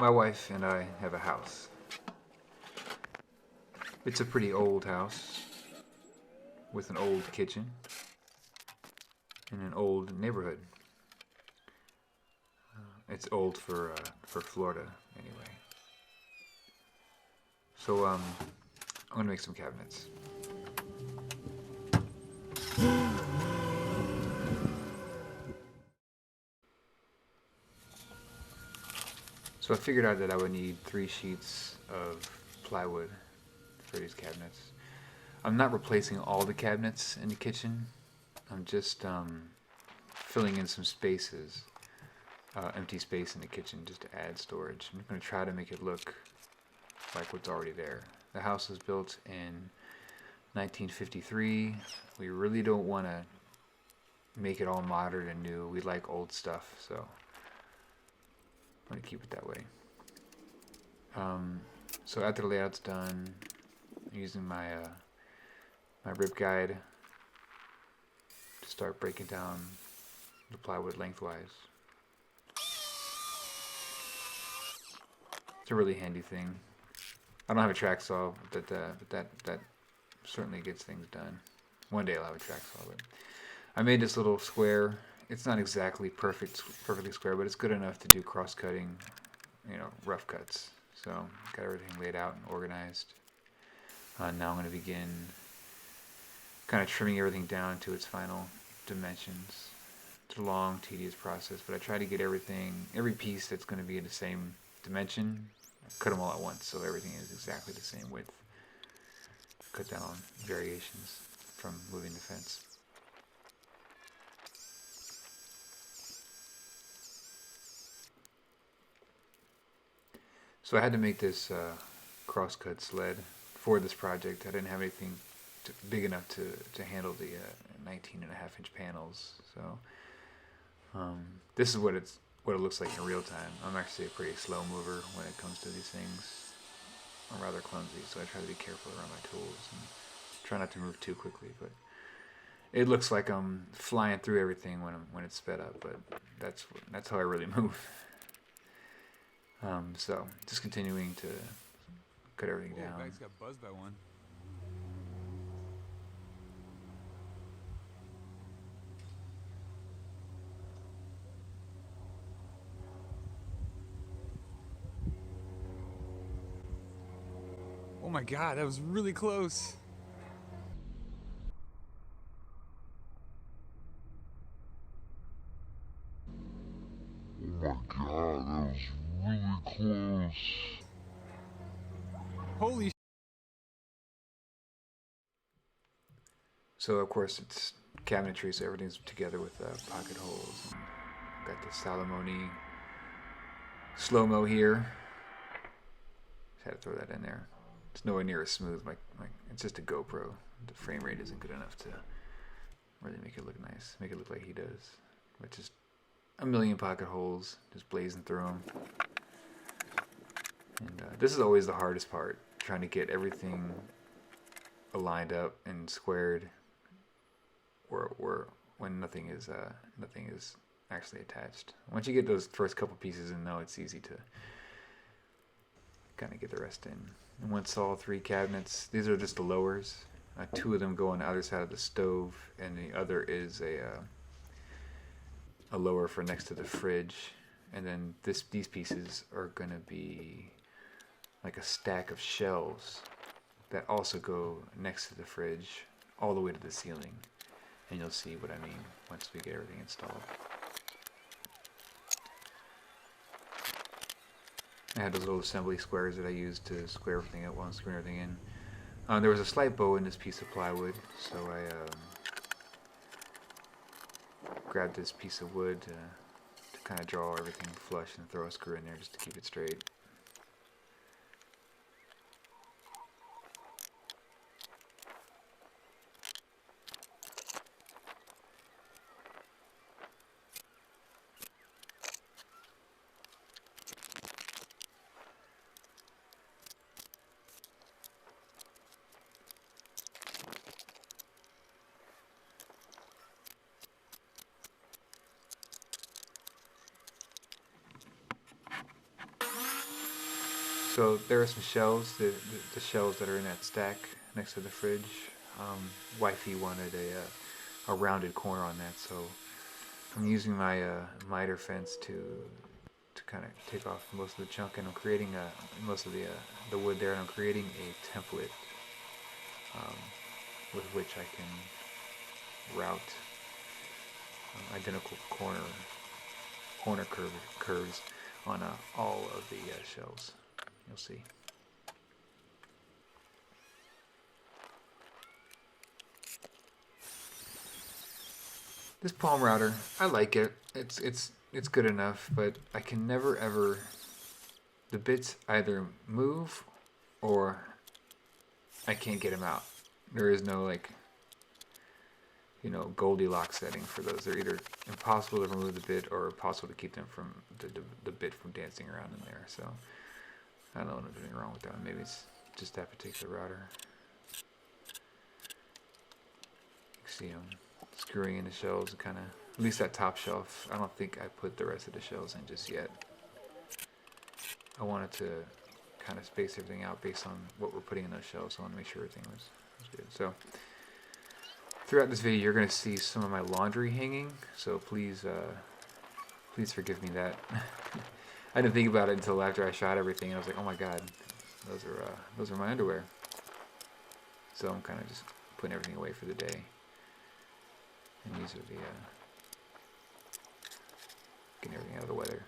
my wife and I have a house. It's a pretty old house with an old kitchen in an old neighborhood. It's old for Florida anyway. So I'm gonna make some cabinets. So I figured out that I would need 3 sheets of plywood for these cabinets. I'm not replacing all the cabinets in the kitchen. I'm just filling in some spaces, empty space in the kitchen just to add storage. I'm going to try to make it look like what's already there. The house was built in 1953. We really don't want to make it all modern and new. We like old stuff, so I'm going to keep it that way. So after the layout's done, I'm using my my rip guide to start breaking down the plywood lengthwise. It's a really handy thing. I don't have a track saw, but that certainly gets things done. One day I'll have a track saw. But I made this little square. It's not exactly perfectly square, but it's good enough to do cross-cutting, rough cuts. So got everything laid out and organized. Now I'm going to begin kind of trimming everything down to its final dimensions. It's a long, tedious process, but I try to get every piece that's going to be in the same dimension, cut them all at once so everything is exactly the same width. Cut down on variations from moving the fence. So I had to make this crosscut sled for this project. I didn't have anything big enough to handle the 19.5-inch panels. So this is what it looks like in real time. I'm actually a pretty slow mover when it comes to these things. I'm rather clumsy, so I try to be careful around my tools and try not to move too quickly. But it looks like I'm flying through everything when it's sped up, but that's how I really move. So just continuing to cut everything down. Bag's got buzzed by one. Oh my god, that was really close. Oh my god, that was really close. Holy sh**. So of course it's cabinetry, so everything's together with pocket holes. And got the Salamone slow-mo here. Just had to throw that in there. It's nowhere near as smooth. It's just a GoPro. The frame rate isn't good enough to really make it look nice. Make it look like he does. But just a million pocket holes, just blazing through them. And this is always the hardest part, trying to get everything aligned up and squared, or when nothing is actually attached. Once you get those first couple pieces in, though, it's easy to kind of get the rest in. And once all 3 cabinets, these are just the lowers. 2 of them go on the other side of the stove, and the other is a lower for next to the fridge. And then these pieces are going to be like a stack of shelves that also go next to the fridge all the way to the ceiling. And you'll see what I mean once we get everything installed. I had those little assembly squares that I used to square everything up while I'm screwing everything in. There was a slight bow in this piece of plywood, so I grabbed this piece of wood to kind of draw everything flush and throw a screw in there just to keep it straight. So there are some shelves, the shelves that are in that stack next to the fridge. Wifey wanted a rounded corner on that, so I'm using my miter fence to kind of take off most of the chunk, and I'm creating most of the wood there, and I'm creating a template um, with which I can route identical corner curves on all of the shelves. You'll see. This palm router, I like it. It's good enough, but I can never ever. The bits either move or I can't get them out. There is no like, Goldilocks setting for those. They're either impossible to remove the bit or impossible to keep them from the bit from dancing around in there. So I don't know what I'm doing wrong with that one. Maybe it's just that particular router. You can see them screwing in the shelves and kind of, at least that top shelf. I don't think I put the rest of the shelves in just yet. I wanted to kind of space everything out based on what we're putting in those shelves. So I want to make sure everything was good. So throughout this video, you're going to see some of my laundry hanging. So please forgive me that. I didn't think about it until after I shot everything, and I was like, oh my god, those are my underwear. So I'm kind of just putting everything away for the day. And these are getting everything out of the weather.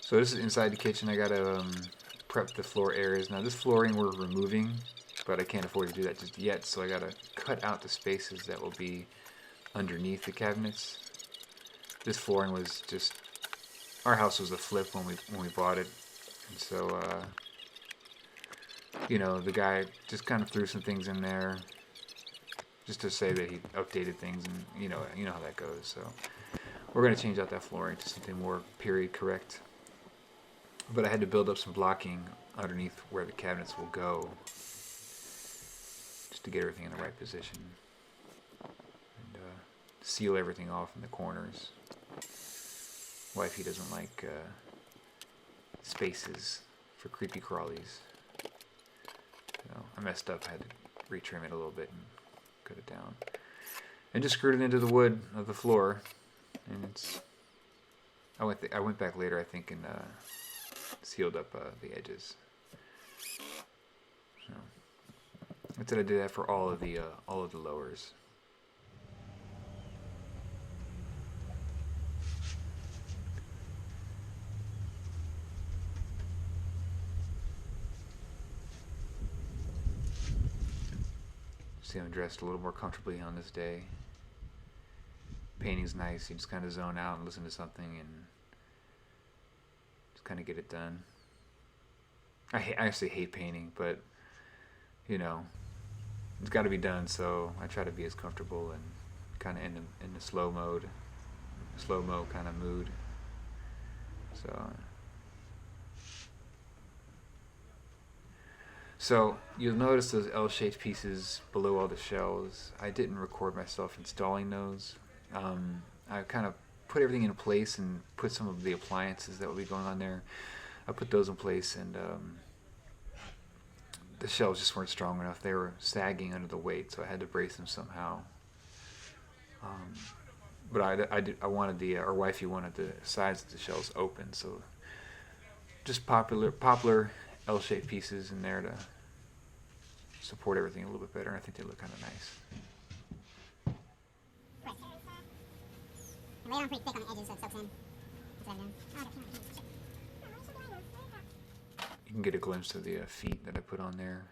So this is inside the kitchen. I gotta prep the floor areas. Now this flooring we're removing, but I can't afford to do that just yet, so I gotta cut out the spaces that will be underneath the cabinets. This flooring was just, our house was a flip when we bought it, and so the guy just kind of threw some things in there just to say that he updated things, and you know how that goes. So we're gonna change out that flooring to something more period correct. But I had to build up some blocking underneath where the cabinets will go, just to get everything in the right position, and seal everything off in the corners. Wifey doesn't like spaces for creepy crawlies. I messed up. I had to retrim it a little bit and cut it down, and just screwed it into the wood of the floor. And it's. I went back later, I think, and sealed up the edges. So I said I did that for all of the lowers. See, I'm dressed a little more comfortably on this day. Painting's nice. You just kind of zone out and listen to something and just kind of get it done. I actually hate painting, but it's got to be done. So I try to be as comfortable and kind of in the slow mo kind of mood. So you'll notice those L-shaped pieces below all the shelves. I didn't record myself installing those. I kind of put everything in place and put some of the appliances that will be going on there. I put those in place, and the shelves just weren't strong enough. They were sagging under the weight, so I had to brace them somehow. But I wanted our wifey wanted the sides of the shelves open, so just poplar L-shaped pieces in there to support everything a little bit better. I think they look kind of nice. I lay it on pretty thick on the edges so it soaks in. That's what I'm doing. You can get a glimpse of the feet that I put on there.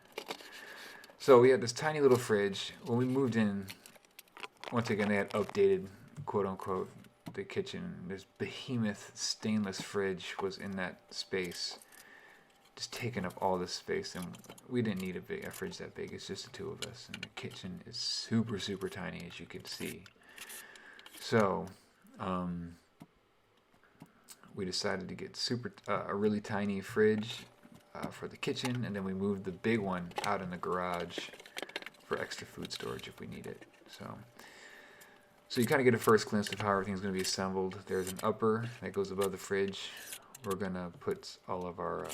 So we had this tiny little fridge. When we moved in, once again they had updated, quote unquote, the kitchen. This behemoth stainless fridge was in that space, just taking up all this space, and we didn't need a fridge that big. It's just the two of us, and the kitchen is super, super tiny, as you can see. So we decided to get a really tiny fridge for the kitchen, and then we moved the big one out in the garage for extra food storage if we need it. So you kind of get a first glimpse of how everything's going to be assembled. There's an upper that goes above the fridge. We're going to put all of our,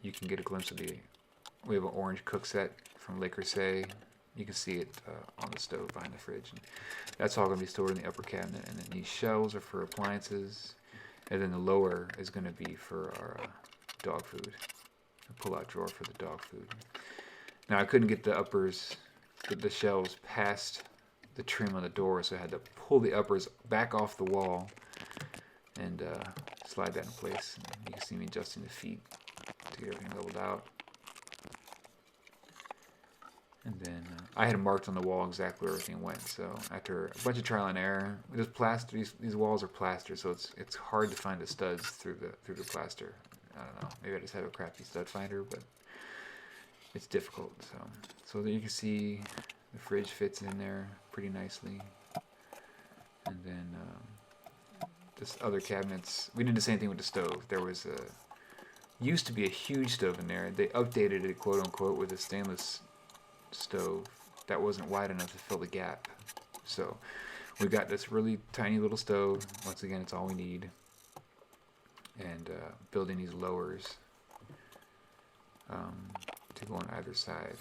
you can get a glimpse of we have an orange cook set from Le Creuset. You can see it on the stove behind the fridge. And that's all going to be stored in the upper cabinet. And then these shelves are for appliances. And then the lower is going to be for our dog food. A pull-out drawer for the dog food. Now I couldn't get the uppers, the shelves past the trim on the door, so I had to pull the uppers back off the wall and slide that in place. And you can see me adjusting the feet to get everything leveled out. And then I had marked on the wall exactly where everything went. So after a bunch of trial and error, there's plaster. These walls are plaster, so it's hard to find the studs through the plaster. I don't know. Maybe I just have a crappy stud finder, but it's difficult. So there you can see the fridge fits in there pretty nicely. And then this other cabinets. We did the same thing with the stove. There was used to be a huge stove in there. They updated it, quote unquote, with a stainless stove that wasn't wide enough to fill the gap. So we got this really tiny little stove. Once again, it's all we need. And building these lowers to go on either side.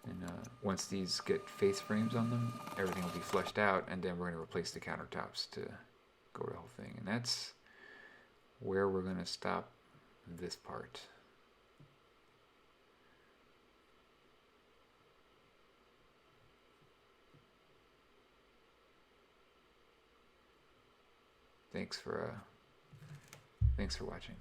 And once these get face frames on them, everything will be flushed out, and then we're going to replace the countertops to go over the whole thing. And that's where we're going to stop this part. Thanks for watching.